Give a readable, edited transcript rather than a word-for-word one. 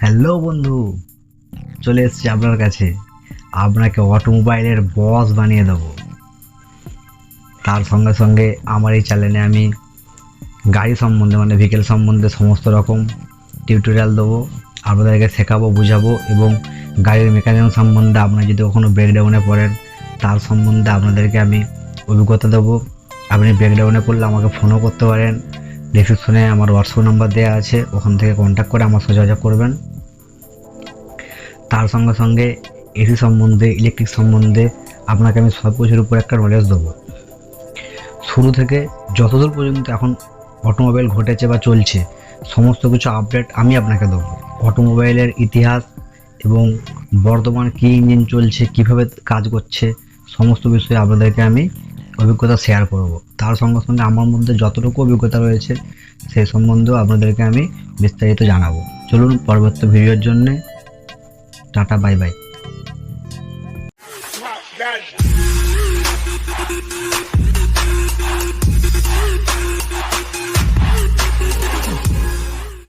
Hello বন্ধু, চলে এসেছি আপনার কাছে। আপনাকে অটোমোবাইলের বস বানিয়ে দেবো। তার সঙ্গে সঙ্গে আমার এই চ্যানেলে আমি গাড়ি সম্বন্ধে ভেহিকেল সম্বন্ধে সমস্ত রকম টিউটোরিয়াল দেবো। আপনাদেরকে শেখাবো, বুঝাবো এবং গাড়ির মেকানিজম সম্বন্ধে আপনারা যদি কখনো ব্রেকডাউনে পড়েন তার সম্বন্ধে আপনাদেরকে আমি অভিজ্ঞতা দেবো। আপনি ব্রেকডাউনে পড়লে আমাকে ফোনও করতে পারেন। ডেসক্রিপশনে আমার হোয়াটসঅ্যাপ নাম্বার দেওয়া আছে, ওখান থেকে কন্ট্যাক্ট করে আমার সাথে যোগাযোগ করবেন। তার সঙ্গে সঙ্গে এসি সম্বন্ধে, ইলেকট্রিক সম্বন্ধে আপনাকে আমি সব কিছুর উপর একটা নলেজ দেবো। শুরু থেকে যতদূর পর্যন্ত এখন অটোমোবাইল ঘটেছে বা চলছে সমস্ত কিছু আপডেট আমি আপনাকে দেবো। অটোমোবাইলের ইতিহাস এবং বর্তমান কী ইঞ্জিন চলছে, কীভাবে কাজ করছে, সমস্ত বিষয়ে আপনাদেরকে আমি অভিজ্ঞতা শেয়ার করব। তার সঙ্গে সঙ্গে আমার মধ্যে যতটুকু অভিজ্ঞতা রয়েছে সেই সম্বন্ধেও আপনাদেরকে আমি বিস্তারিত জানাবো। চলুন পরবর্তী ভিডিওর জন্যে টাটা, বাই বাই।